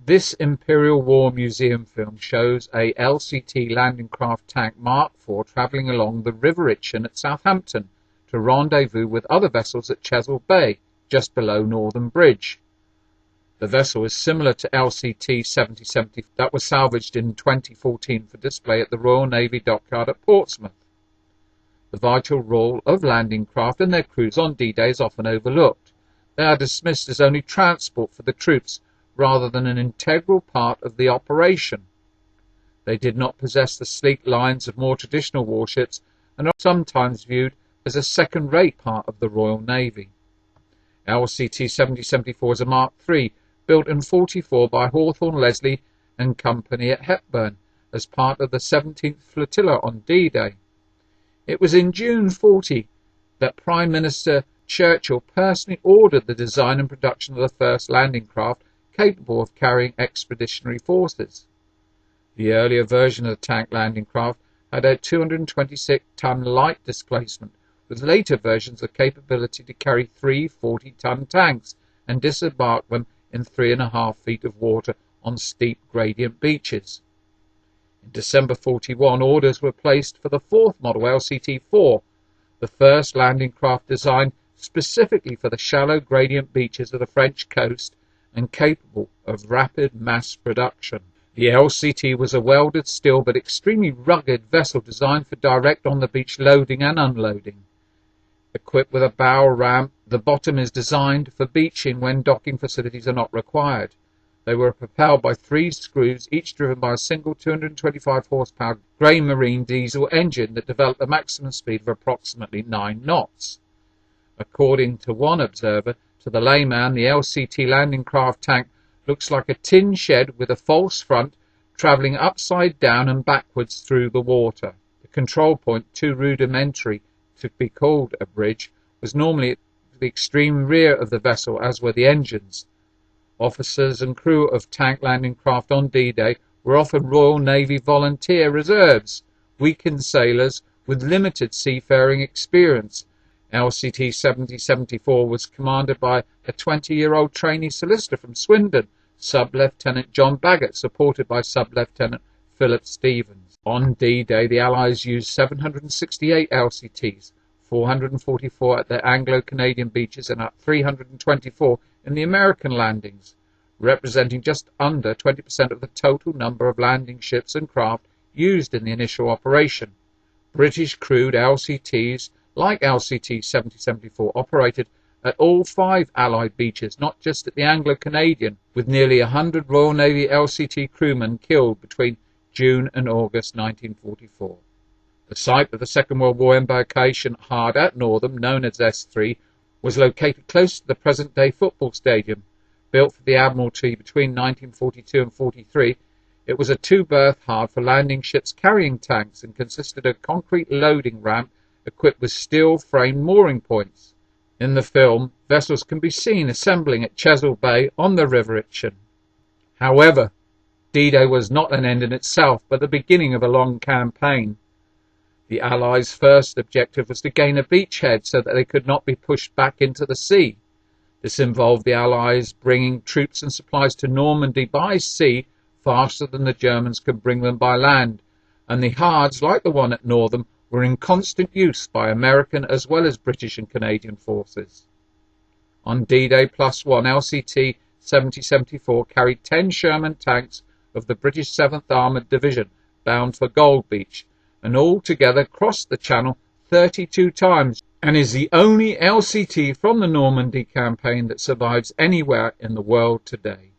This Imperial War Museum film shows a LCT Landing Craft Tank Mark IV travelling along the River Itchen at Southampton to rendezvous with other vessels at Chessel Bay, just below Northam Bridge. The vessel is similar to LCT 7070 that was salvaged in 2014 for display at the Royal Navy Dockyard at Portsmouth. The vital role of landing craft and their crews on D-Day is often overlooked. They are dismissed as only transport for the troops rather than an integral part of the operation. They did not possess the sleek lines of more traditional warships and are sometimes viewed as a second-rate part of the Royal Navy. LCT 7074 is a Mark III, built in 44 by Hawthorne Leslie and Company at Hepburn as part of the 17th Flotilla on D-Day. It was in June 40 that Prime Minister Churchill personally ordered the design and production of the first landing craft capable of carrying expeditionary forces. The earlier version of the tank landing craft had a 226-ton light displacement, with later versions the capability to carry 3 40-ton tanks and disembark them in 3.5 feet of water on steep gradient beaches. In December 41, orders were placed for the fourth model, LCT-4, the first landing craft designed specifically for the shallow gradient beaches of the French coast and capable of rapid mass production. The LCT was a welded steel but extremely rugged vessel designed for direct on-the-beach loading and unloading. Equipped with a bow ramp, the bottom is designed for beaching when docking facilities are not required. They were propelled by 3 screws, each driven by a single 225 horsepower grey marine diesel engine that developed a maximum speed of approximately 9 knots. According to one observer, to the layman, the LCT Landing Craft Tank looks like a tin shed with a false front, travelling upside down and backwards through the water. The control point, too rudimentary to be called a bridge, was normally at the extreme rear of the vessel, as were the engines. Officers and crew of tank landing craft on D-Day were often Royal Navy volunteer reserves, weakened sailors with limited seafaring experience. LCT 7074 was commanded by a 20-year-old trainee solicitor from Swindon, Sub-Lieutenant John Baggett, supported by Sub-Lieutenant Philip Stevens. On D-Day, the Allies used 768 LCTs, 444 at their Anglo-Canadian beaches and 324 in the American landings, representing just under 20% of the total number of landing ships and craft used in the initial operation. British crewed LCTs, like LCT 7074, operated at all 5 Allied beaches, not just at the Anglo-Canadian, with nearly 100 Royal Navy LCT crewmen killed between June and August 1944. The site of the Second World War Embarkation Hard at Northam, known as S3, was located close to the present-day football stadium. Built for the Admiralty between 1942 and 43, it was a 2-berth hard for landing ships carrying tanks and consisted of a concrete loading ramp equipped with steel-framed mooring points. In the film, vessels can be seen assembling at Chessel Bay on the River Itchen. However, D-Day was not an end in itself, but the beginning of a long campaign. The Allies' first objective was to gain a beachhead so that they could not be pushed back into the sea. This involved the Allies bringing troops and supplies to Normandy by sea faster than the Germans could bring them by land, and the hards, like the one at Northam, were in constant use by American as well as British and Canadian forces. On D-Day +1, LCT 7074 carried 10 Sherman tanks of the British 7th Armoured Division bound for Gold Beach, and altogether crossed the Channel 32 times, and is the only LCT from the Normandy campaign that survives anywhere in the world today.